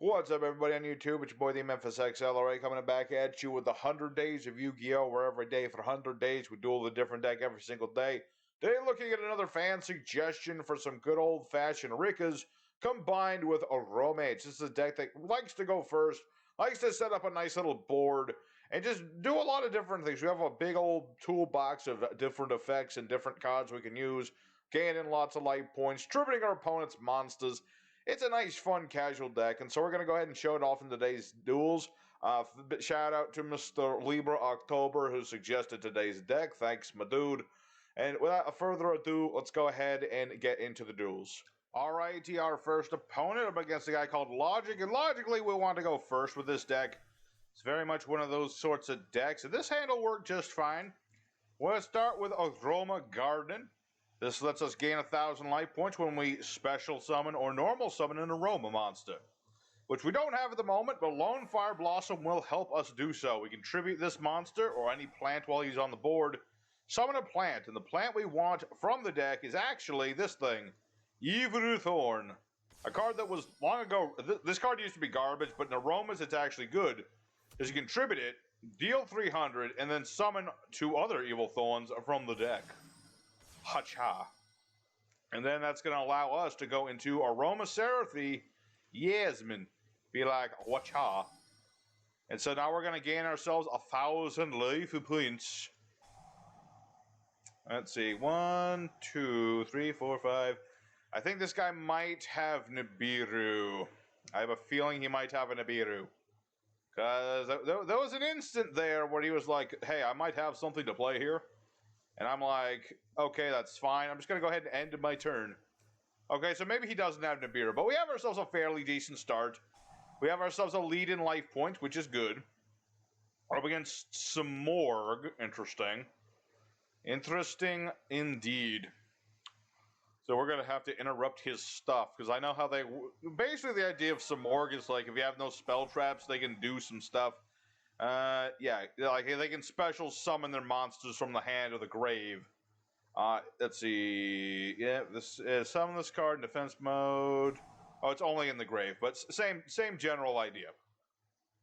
What's up, everybody on YouTube? It's your boy, the Memphis XLRA, coming back at you with the 100 Days of Yu-Gi-Oh! Where every day for 100 days we duel a different deck every single day. Today, looking at another fan suggestion for some good old-fashioned Rikkas combined with Aromage. This is a deck that likes to go first, likes to set up a nice little board, and just do a lot of different things. We have a big old toolbox of different effects and different cards we can use, gaining lots of life points, tributing our opponent's monsters. It's a nice, fun, casual deck, and so we're going to go ahead and show it off in today's duels. Shout out to Mr. Libra October, who suggested today's deck. Thanks, my dude. And without further ado, let's go ahead and get into the duels. Alrighty, our first opponent up against a guy called Logic, and logically we want to go first with this deck. It's very much one of those sorts of decks, and this hand will work just fine. We'll start with Aroma Garden. This lets us gain 1,000 life points when we special summon or normal summon an Aroma monster, which we don't have at the moment, but Lone Fire Blossom will help us do so. We can tribute this monster or any plant while he's on the board, summon a plant, and the plant we want from the deck is actually this thing, Evil Thorn, a card that was long ago. This card used to be garbage, but in Aromas it's actually good, because you can tribute it, deal 300, and then summon 2 other Evil Thorns from the deck. Hacha. And then that's going to allow us to go into Aromaseraphy, Yasmin. Be like, wacha. And so now we're going to gain ourselves 1,000 life points. Let's see. 1, 2, 3, 4, 5. I think this guy might have Nibiru. I have a feeling he might have a Nibiru. Because there was an instant there where he was like, hey, I might have something to play here. And I'm like, okay, that's fine. I'm just going to go ahead and end my turn. Okay, so maybe he doesn't have Nibiru, but we have ourselves a fairly decent start. We have ourselves a lead in life points, which is good. We're up against Simorgh. Interesting. Interesting indeed. So we're going to have to interrupt his stuff, because I know how they... Basically, the idea of Simorgh is like, if you have no spell traps, they can do some stuff. Yeah, like they can special summon their monsters from the hand or the grave. Let's see. Yeah, this summon this card in defense mode. Oh, it's only in the grave, but same general idea.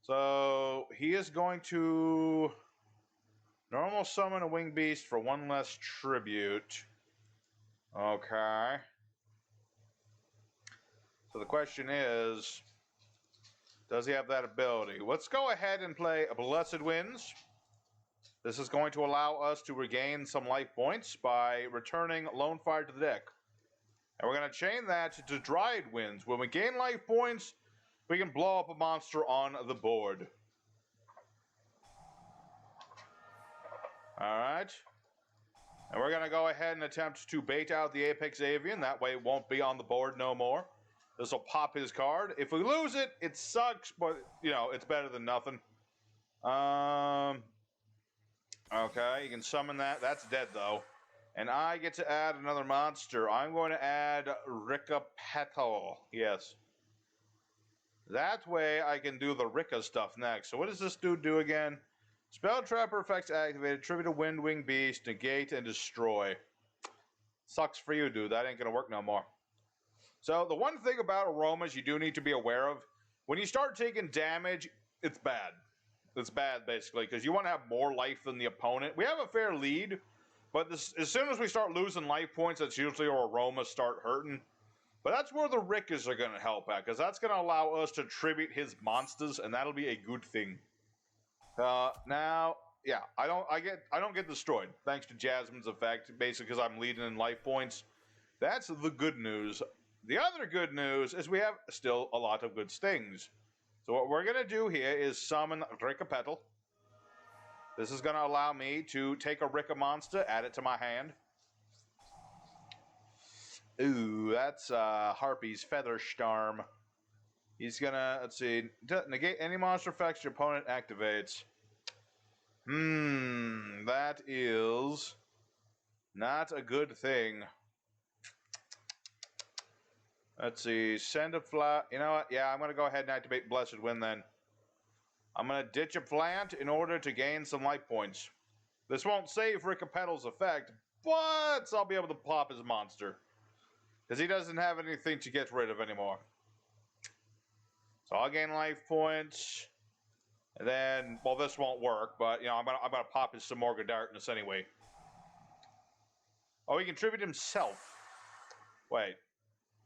So he is going to normal summon a winged beast for 1 less tribute. Okay. So the question is, does he have that ability? Let's go ahead and play Blessed Winds. This is going to allow us to regain some life points by returning Lone Fire to the deck. And we're going to chain that to Dried Winds. When we gain life points, we can blow up a monster on the board. Alright. And we're going to go ahead and attempt to bait out the Apex Avian. That way it won't be on the board no more. This will pop his card. If we lose it, it sucks, but, you know, it's better than nothing. Okay, you can summon that. That's dead, though. And I get to add another monster. I'm going to add Rikka Petal. Yes. That way I can do the Rikka stuff next. So what does this dude do again? Spell Trapper effects activated. Tribute a Wind Wing Beast. Negate and destroy. Sucks for you, dude. That ain't going to work no more. So the one thing about Aromas you do need to be aware of, when you start taking damage, it's bad. It's bad, basically, because you want to have more life than the opponent. We have a fair lead, but as soon as we start losing life points, that's usually where Aromas start hurting. But that's where the Rikkas are going to help out, because that's going to allow us to tribute his monsters, and that'll be a good thing. Now, yeah, I don't get destroyed, thanks to Jasmine's effect, basically because I'm leading in life points. That's the good news. The other good news is we have still a lot of good stings. So what we're going to do here is summon Rikka Petal. This is going to allow me to take a Rikka monster, add it to my hand. Ooh, that's Harpy's Featherstorm. He's going to, let's see, negate any monster effects your opponent activates. That is not a good thing. Let's see, send a fly. You know what? Yeah, I'm going to go ahead and activate Blessed Wind then. I'm going to ditch a plant in order to gain some life points. This won't save Rikka Petal's effect, but I'll be able to pop his monster. Because he doesn't have anything to get rid of anymore. So I'll gain life points. And then, well, this won't work, but, you know, I'm gonna pop his Simorgh of Darkness anyway. Oh, he can tribute himself. Wait.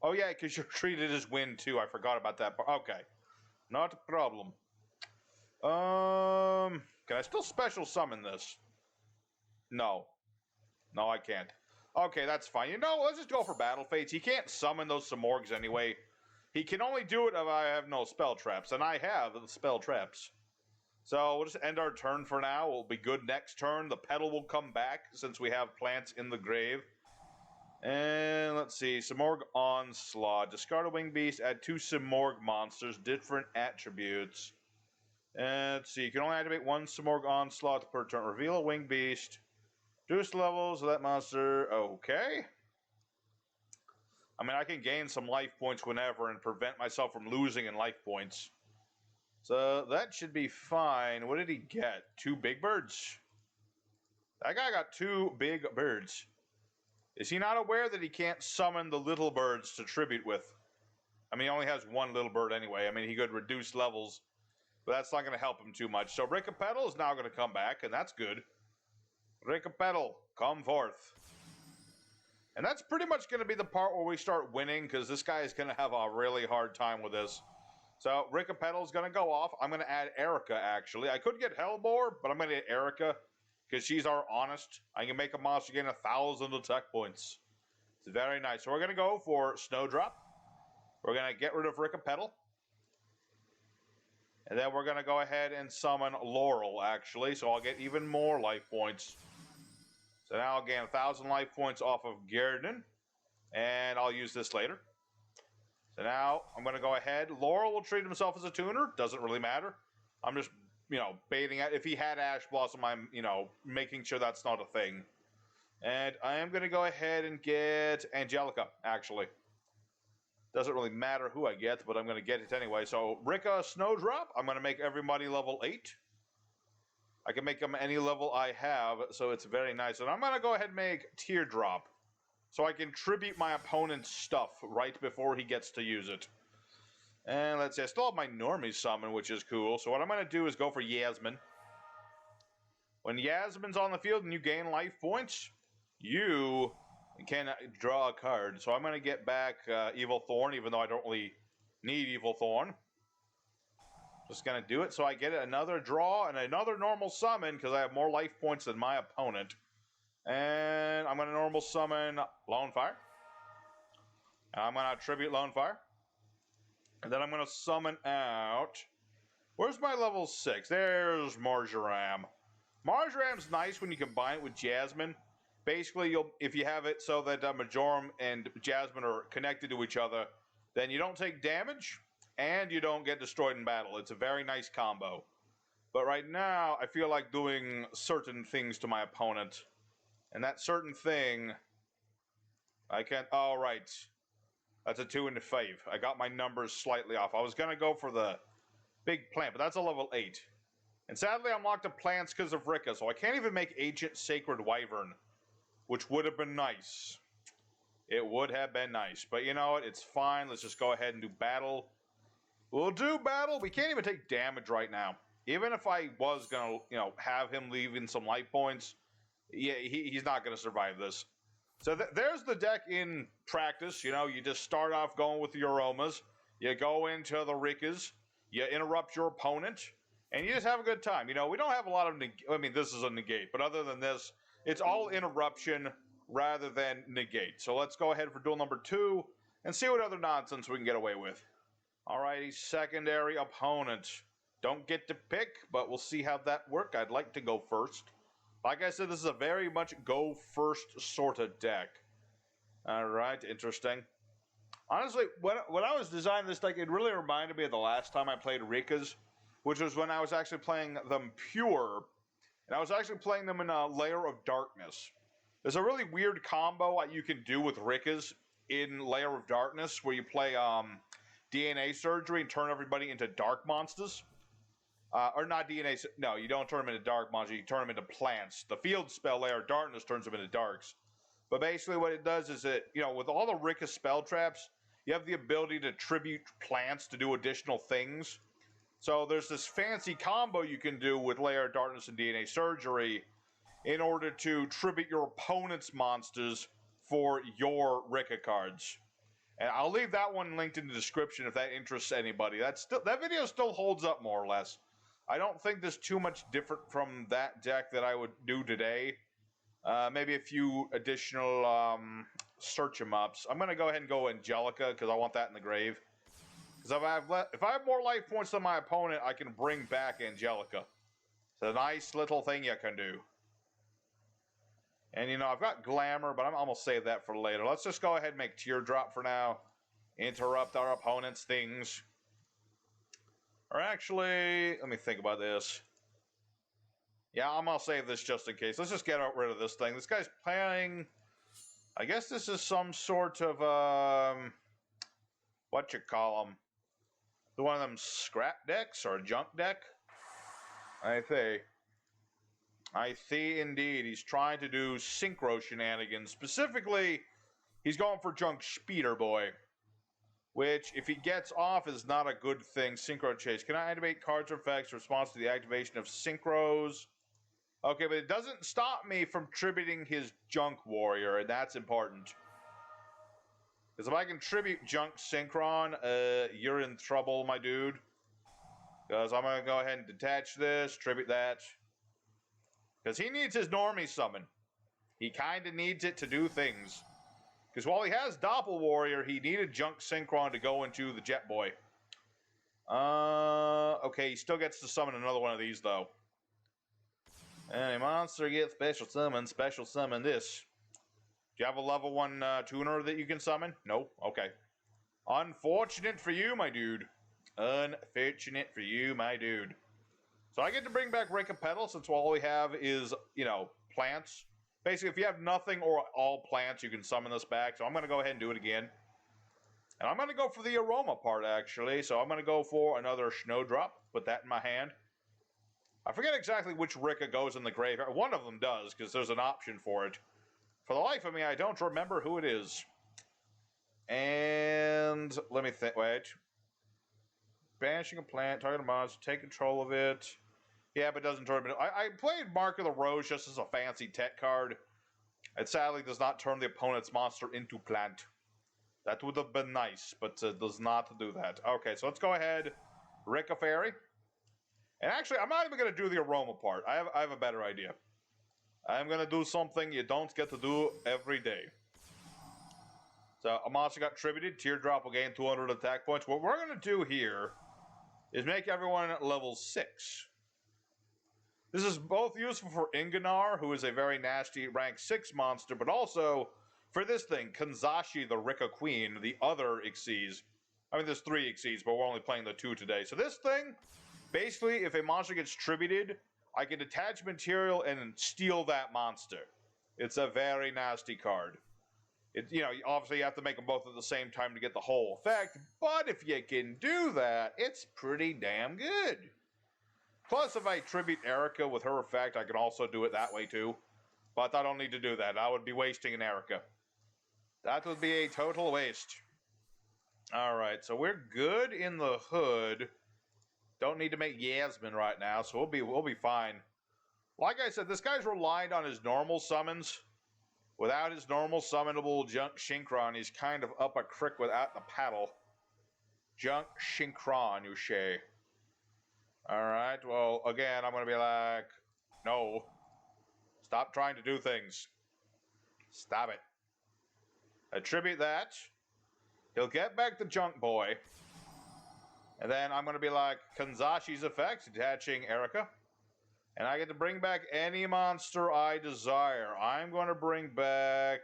Oh, yeah, because you're treated as wind, too. I forgot about that. Okay. Not a problem. Can I still special summon this? No. No, I can't. Okay, that's fine. You know, let's just go for Battle Fates. He can't summon those Simorghs anyway. He can only do it if I have no spell traps, and I have the spell traps. So we'll just end our turn for now. We'll be good next turn. The petal will come back since we have plants in the grave. And let's see. Simorgh Onslaught. Discard a Winged Beast. Add 2 Simorgh monsters. Different attributes. And let's see. You can only activate 1 Simorgh Onslaught per turn. Reveal a Winged Beast. Reduce levels of that monster. Okay. I mean, I can gain some life points whenever and prevent myself from losing in life points. So that should be fine. What did he get? 2 big birds? That guy got 2 big birds. Is he not aware that he can't summon the little birds to tribute with? I mean, he only has 1 little bird anyway. I mean, he could reduce levels, but that's not going to help him too much. So Rikka is now going to come back, and that's good. Rikka, come forth. And that's pretty much going to be the part where we start winning, because this guy is going to have a really hard time with this. So Rikka is going to go off. I'm going to add Erica, actually. I could get Hellbore, but I'm going to get Erica, because she's our honest. I can make a monster gain 1,000 attack points. It's very nice. So we're going to go for Snowdrop. We're going to get rid of Rikka. And then we're going to go ahead and summon Laurel, actually. So I'll get even more life points. So now I'll gain 1,000 life points off of Gerdon. And I'll use this later. So now I'm going to go ahead. Laurel will treat himself as a tuner. Doesn't really matter. I'm just, you know, baiting out. If he had Ash Blossom, I'm, you know, making sure that's not a thing. And I am going to go ahead and get Angelica, actually. Doesn't really matter who I get, but I'm going to get it anyway. So Rikka Snowdrop, I'm going to make everybody level 8. I can make them any level I have, so it's very nice. And I'm going to go ahead and make Teardrop, so I can tribute my opponent's stuff right before he gets to use it. And let's see, I still have my Normie summon, which is cool. So what I'm going to do is go for Yasmin. When Yasmin's on the field and you gain life points, you can draw a card. So I'm going to get back Evil Thorn, even though I don't really need Evil Thorn. Just going to do it so I get another draw and another normal summon because I have more life points than my opponent. And I'm going to normal summon Lone Fire. And I'm going to tribute Lone Fire. And then I'm going to summon out... Where's my level 6? There's Marjoram. Marjoram's nice when you combine it with Jasmine. Basically, if you have it so that Majoram and Jasmine are connected to each other, then you don't take damage, and you don't get destroyed in battle. It's a very nice combo. But right now, I feel like doing certain things to my opponent. And that certain thing, I can't... Oh, right. That's a 2 and a 5. I got my numbers slightly off. I was going to go for the big plant, but that's a level 8. And sadly, I'm locked to plants because of Rikka, so I can't even make Ancient Sacred Wyvern, which would have been nice. It would have been nice. But you know what? It's fine. Let's just go ahead and do battle. We'll do battle. We can't even take damage right now. Even if I was going to, you know, have him leaving some life points, yeah, he's not going to survive this. So there's the deck in practice. You know, you just start off going with the Aromas. You go into the Rikkas. You interrupt your opponent. And you just have a good time. You know, we don't have a lot of... I mean, this is a negate. But other than this, it's all interruption rather than negate. So let's go ahead for duel number 2 and see what other nonsense we can get away with. Alrighty, secondary opponent. Don't get to pick, but we'll see how that works. I'd like to go first. Like I said, this is a very much go first sort of deck. Alright, interesting. Honestly, when I was designing this deck, it really reminded me of the last time I played Rikkas, which was when I was actually playing them pure, and I was actually playing them in a Layer of Darkness. There's a really weird combo you can do with Rikkas in Layer of Darkness, where you play DNA Surgery and turn everybody into dark monsters. Or not DNA, no, you don't turn them into dark monsters, you turn them into plants. The field spell Layer of Darkness turns them into darks. But basically what it does is that, you know, with all the Rikka spell traps, you have the ability to tribute plants to do additional things. So there's this fancy combo you can do with Layer of Darkness and DNA Surgery in order to tribute your opponent's monsters for your Rikka cards. And I'll leave that one linked in the description if that interests anybody. That video still holds up more or less. I don't think there's too much different from that deck that I would do today. Maybe a few additional search 'em ups. I'm gonna go ahead and go Angelica because I want that in the grave. Because if I have more life points than my opponent, I can bring back Angelica. It's a nice little thing you can do. And, you know, I've got Glamour, but I'm almost save that for later. Let's just go ahead and make Teardrop for now. Interrupt our opponent's things. Or actually, let me think about this. Yeah, I'm going to save this just in case. Let's just get rid of this thing. This guy's playing... I guess this is some sort of, what you call them? One of them scrap decks or a junk deck? I see indeed. He's trying to do Synchro shenanigans. Specifically, he's going for Junk Speeder Boy. Which, if he gets off, is not a good thing. Synchro Chase. Can I activate cards or effects in response to the activation of Synchros? Okay, but it doesn't stop me from tributing his Junk Warrior, and that's important. Because if I can tribute Junk Synchron, you're in trouble, my dude. Because I'm going to go ahead and detach this, tribute that. Because he needs his normie summon. He kind of needs it to do things. Because while he has Doppel Warrior, he needed Junk Synchron to go into the Jet Boy. Okay, he still gets to summon another one of these, though. Any monster gets special summon this. Do you have a level 1 tuner that you can summon? No? Okay. Unfortunate for you, my dude. Unfortunate for you, my dude. So I get to bring back Rikka Petal since all we have is, you know, plants. Basically, if you have nothing or all plants, you can summon this back. So I'm going to go ahead and do it again. And I'm going to go for the aroma part, actually. So I'm going to go for another Snowdrop. Put that in my hand. I forget exactly which Rikka goes in the graveyard. One of them does, because there's an option for it. For the life of me, I don't remember who it is. And let me think. Wait. Banishing a plant, target a monster, take control of it. Yeah, but it doesn't turn it. I played Mark of the Rose just as a fancy tech card. It sadly does not turn the opponent's monster into plant. That would have been nice, but it does not do that. Okay, so let's go ahead. Rikka Fairy. And actually, I'm not even going to do the aroma part. I have a better idea. I'm going to do something you don't get to do every day. So, a monster got tributed. Teardrop will gain 200 attack points. What we're going to do here is make everyone at level 6. This is both useful for Inganar, who is a very nasty rank 6 monster, but also for this thing, Kanzashi, the Rikka Queen, the other Xyz. I mean, there's 3 Xyz, but we're only playing the 2 today. So this thing, basically, if a monster gets tributed, I can detach material and steal that monster. It's a very nasty card. You know, obviously you have to make them both at the same time to get the whole effect, but if you can do that, it's pretty damn good. Plus, if I tribute Erica with her effect, I can also do it that way too. But I don't need to do that. I would be wasting an Erica. That would be a total waste. Alright, so we're good in the hood. Don't need to make Yasmin right now, so we'll be fine. Like I said, this guy's relied on his normal summons. Without his normal summonable Junk Synchron, he's kind of up a crick without the paddle. Junk Synchron, you say. Alright, well, again, I'm going to be like, no. Stop trying to do things. Stop it. Attribute that. He'll get back the Junk Boy. And then I'm going to be like, Kanzashi's effect, detaching Erica. And I get to bring back any monster I desire. I'm going to bring back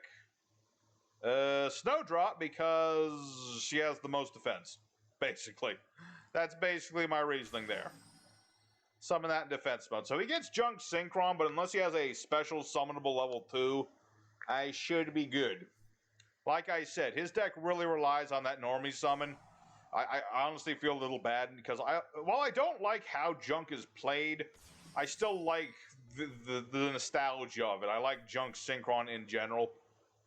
Snowdrop because she has the most defense, basically. That's basically my reasoning there. Summon that in defense mode. So he gets Junk Synchron, but unless he has a special summonable level 2, I should be good. Like I said, his deck really relies on that normie summon. I honestly feel a little bad because while I don't like how Junk is played, I still like the nostalgia of it. I like Junk Synchron in general.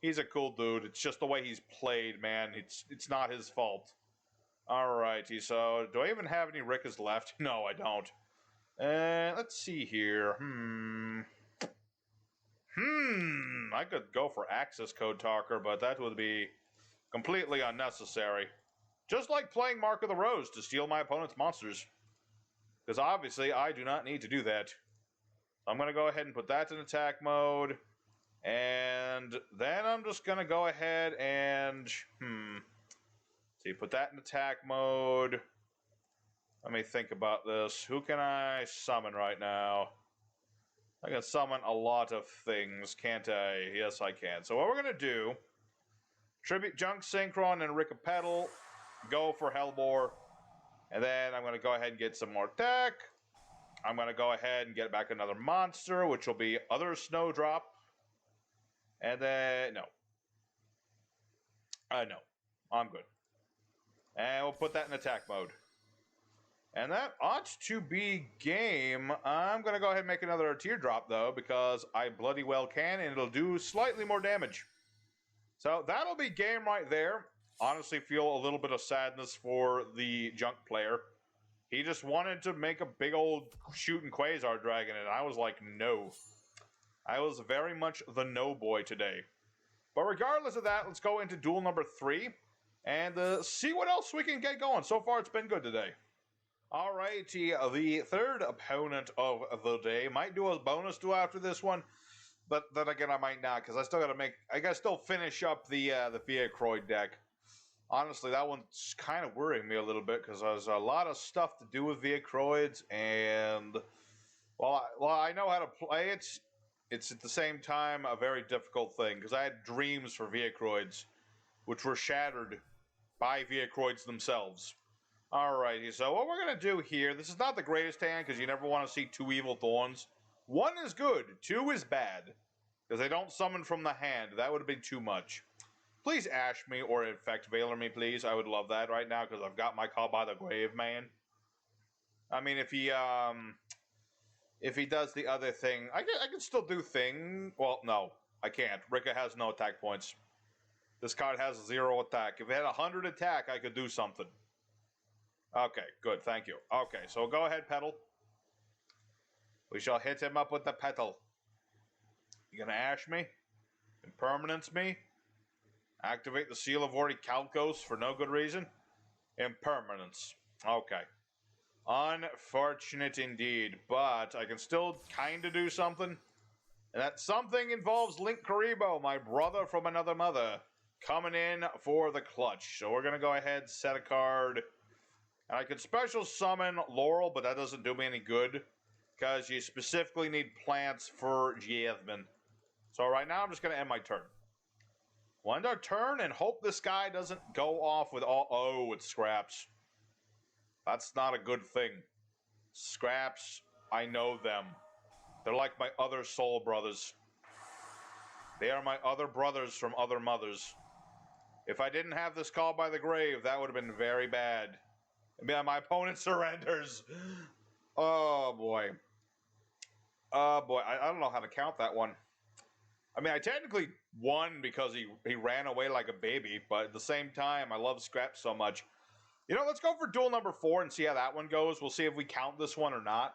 He's a cool dude. It's just the way he's played, man. It's not his fault. Alrighty, so do I even have any Rikkas left? No, I don't. Let's see here. I could go for access code talker, but that would be completely unnecessary. Just like playing Mark of the Rose to steal my opponent's monsters. Because obviously I do not need to do that. I'm going to go ahead and put that in attack mode. And then I'm just going to go ahead and... See, put that in attack mode. Let me think about this. Who can I summon right now? I can summon a lot of things, can't I? Yes, I can. So what we're going to do... Tribute Junk Synchron and Rikka Pedal. Go for Hellbore. And then I'm going to go ahead and get some more tech. I'm going to go ahead and get back another monster, which will be other Snowdrop. And then... No. No. I'm good. And we'll put that in attack mode. And that ought to be game. I'm going to go ahead and make another teardrop, though, because I bloody well can, and it'll do slightly more damage. So that'll be game right there. Honestly feel a little bit of sadness for the junk player. He just wanted to make a big old shooting Quasar Dragon, and I was like, no. I was very much the no boy today. But regardless of that, let's go into duel number 3 and see what else we can get going. So far, it's been good today. Alrighty, the third opponent of the day. Might do a bonus duel after this one, but then again, I might not, because I still gotta still finish up the Viacroid deck. Honestly, that one's kind of worrying me a little bit, because there's a lot of stuff to do with Viacroids, and while I know how to play it, it's at the same time a very difficult thing, because I had dreams for Viacroids, which were shattered by Viacroids themselves. Alrighty, so what we're going to do here, this is not the greatest hand, because you never want to see 2 Evil Thorns. 1 is good, 2 is bad, because they don't summon from the hand. That would have been too much. Please Ash me or Infect Veiler me, please. I would love that right now, because I've got my Call by the Grave, man. I mean, if he does the other thing, I can still do thing. Well, no, I can't. Rikka has no attack points. This card has 0 attack. If it had 100 attack, I could do something. Okay, good, thank you. Okay, so go ahead, Petal. We shall hit him up with the Petal. You gonna Ash me? Impermanence me? Activate the Seal of Orichalcos for no good reason? Impermanence. Okay. Unfortunate indeed, but I can still kind of do something. And that something involves Link Karibo, my brother from another mother, coming in for the clutch. So we're going to go ahead, set a card. And I could special summon Laurel, but that doesn't do me any good, because you specifically need plants for Jasmine. So right now I'm just going to end my turn. We'll end our turn and hope this guy doesn't go off with all... Oh, it scraps. That's not a good thing. Scraps, I know them. They're like my other soul brothers. They are my other brothers from other mothers. If I didn't have this Call by the Grave, that would have been very bad. Yeah, my opponent surrenders. Oh, boy. Oh, boy. I don't know how to count that one. I mean, I technically won because he ran away like a baby, but at the same time, I love Scraps so much. You know, let's go for duel number 4 and see how that one goes. We'll see if we count this one or not.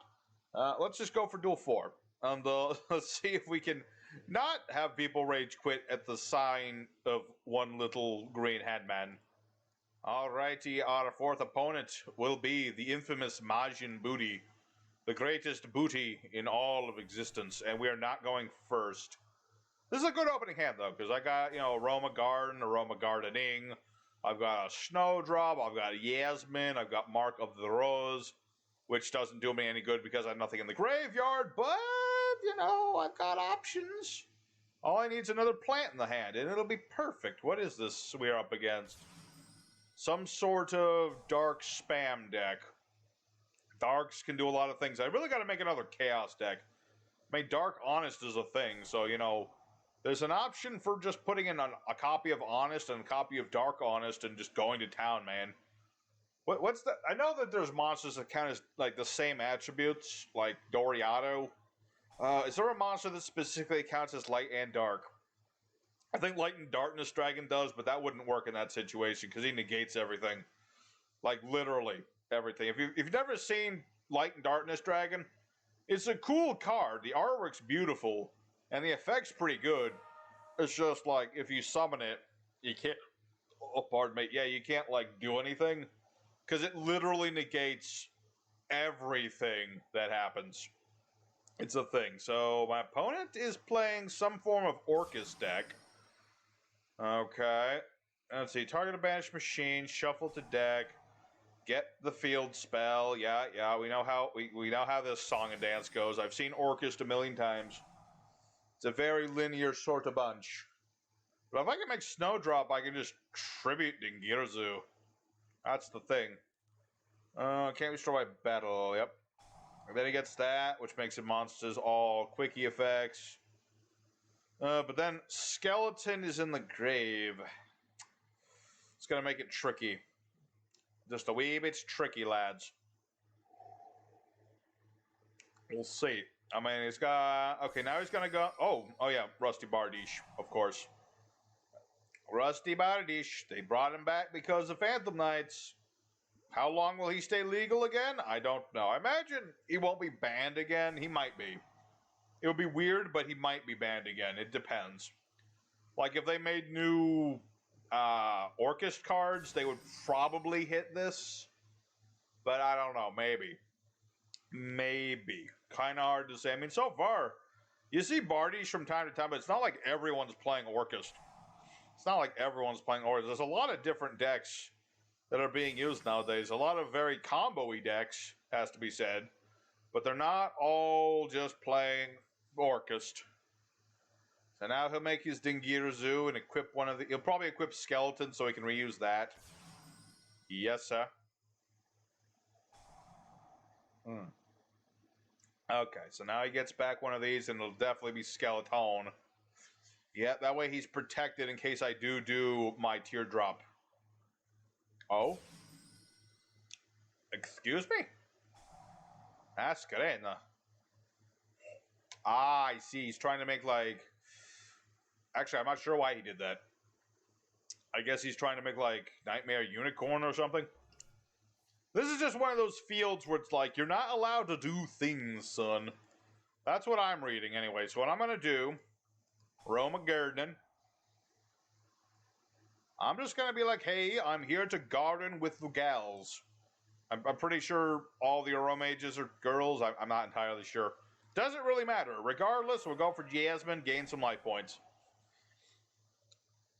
Let's just go for duel 4. And let's see if we can not have people rage quit at the sign of one little green headman. Alrighty, our 4th opponent will be the infamous Majin Booty. The greatest booty in all of existence. And we are not going first. This is a good opening hand, though, because I got, you know, Aroma Garden, Aroma Gardening. I've got a Snowdrop, I've got a Yasmin, I've got Mark of the Rose, which doesn't do me any good because I have nothing in the graveyard, but, you know, I've got options. All I need is another plant in the hand, and it'll be perfect. What is this we're up against? Some sort of dark spam deck. Darks can do a lot of things. I really got to make another Chaos deck. I mean, Dark Honest is a thing, so, you know, there's an option for just putting in a copy of Honest and a copy of Dark Honest and just going to town, man. What's the... I know that there's monsters that count as, like, the same attributes, like Doriato. Is there a monster that specifically counts as light and dark? I think Light and Darkness Dragon does, but that wouldn't work in that situation because he negates everything. Like, literally everything. If you've never seen Light and Darkness Dragon, it's a cool card. The artwork's beautiful, and the effect's pretty good. It's just like, if you summon it, you can't... Oh, pardon me. Yeah, you can't, like, do anything. Because it literally negates everything that happens. It's a thing. So, my opponent is playing some form of Orcust deck. Okay. Let's see. Target a banished machine, shuffle to deck, get the field spell. Yeah, we know how we know how this song and dance goes. I've seen Orcust a million times. It's a very linear sort of bunch. But if I can make Snowdrop, I can just tribute Dingirzu. That's the thing. Can't destroy by battle. Yep. And then he gets that, which makes it monsters all quickie effects. But then Skeleton is in the grave. It's gonna make it tricky. Just a wee bit tricky, lads. We'll see. I mean, he's got... Okay, now he's gonna go... Oh yeah, Rusty Bardiche, of course. Rusty Bardiche. They brought him back because of Phantom Knights. How long will he stay legal again? I don't know. I imagine he won't be banned again. He might be. It would be weird, but he might be banned again. It depends. Like, if they made new Orcust cards, they would probably hit this. But I don't know. Maybe. Maybe. Kind of hard to say. I mean, so far, you see Bardiche from time to time, but it's not like everyone's playing Orcust. It's not like everyone's playing Orcust. There's a lot of different decks that are being used nowadays. A lot of very combo-y decks, has to be said. But they're not all just playing Orcust. So now he'll make his Dingirzu and equip one of the... He'll probably equip Skeleton so he can reuse that. Yes, sir. Okay, so now he gets back one of these, and it'll definitely be Skeleton. Yeah, that way he's protected in case I do my Teardrop. Oh? Excuse me? That's great. Ah, I see. He's trying to make, like... Actually, I'm not sure why he did that. I guess he's trying to make, like, Nightmare Unicorn or something. This is just one of those fields where it's like, you're not allowed to do things, son. That's what I'm reading anyway. So what I'm going to do, Roma Gardening. I'm just going to be like, hey, I'm here to garden with the gals. I'm pretty sure all the Aromages are girls. I'm not entirely sure. Doesn't really matter. Regardless, we'll go for Jasmine, gain some life points.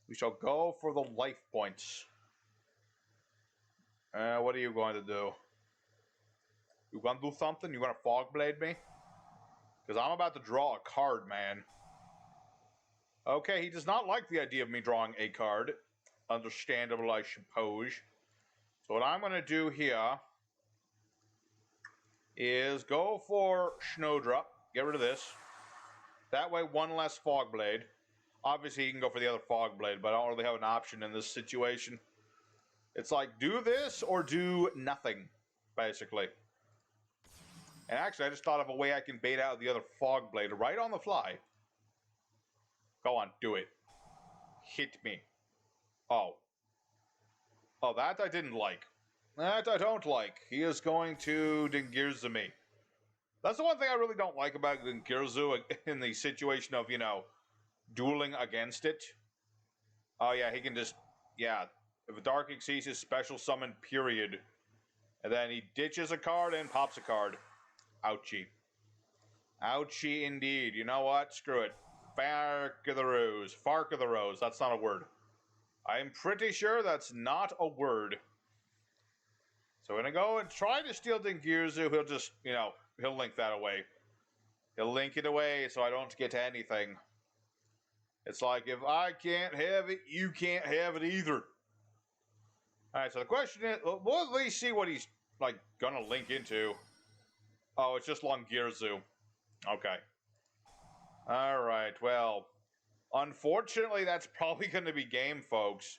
We shall go for the life points. What are you going to do? You going to do something? You going to Fog Blade me? Because I'm about to draw a card, man. Okay, he does not like the idea of me drawing a card. Understandable, I suppose. So what I'm going to do here is go for Snowdrop. Get rid of this. That way, one less Fog Blade. Obviously, he can go for the other Fog Blade, but I don't really have an option in this situation. It's like, do this or do nothing, basically. And actually, I just thought of a way I can bait out the other Fog Blade right on the fly. Go on, do it. Hit me. Oh. Oh, that I didn't like. That I don't like. He is going to Dingirzu me. That's the one thing I really don't like about Dingirzu in the situation of, you know, dueling against it. Oh, yeah, he can just... Yeah. If a Rikka Xyz is special summon, period. And then he ditches a card and pops a card. Ouchie. Ouchie indeed. You know what? Screw it. Fark of the Rose. Fark of the Rose. That's not a word. I'm pretty sure that's not a word. So we're going to go and try to steal Dingirzu. He'll just, you know, he'll link that away. He'll link it away so I don't get to anything. It's like, if I can't have it, you can't have it either. Alright, so the question is, we'll at least see what he's, like, gonna link into. Oh, it's just Longirzu. Okay. Alright, well, unfortunately, that's probably gonna be game, folks.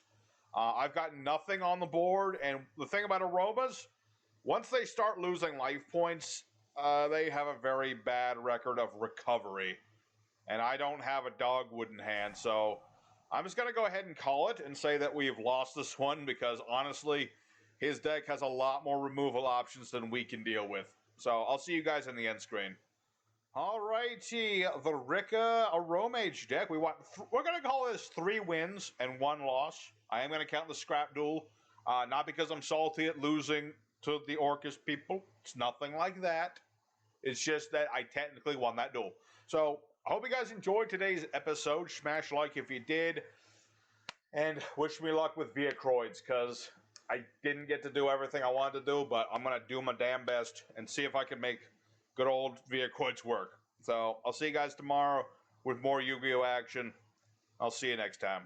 I've got nothing on the board, and the thing about Aromas, once they start losing life points, they have a very bad record of recovery. And I don't have a Dogwood in hand, so I'm just going to go ahead and call it and say that we've lost this one because honestly, his deck has a lot more removal options than we can deal with. So I'll see you guys in the end screen. Alrighty, the Rikka Aromage deck. We're going to call this 3 wins and 1 loss. I am going to count the scrap duel. Not because I'm salty at losing to the Orcust people. It's nothing like that. It's just that I technically won that duel. So I hope you guys enjoyed today's episode. Smash like if you did. And wish me luck with Viacroids, because I didn't get to do everything I wanted to do, but I'm going to do my damn best and see if I can make good old Viacroids work. So I'll see you guys tomorrow with more Yu-Gi-Oh! Action. I'll see you next time.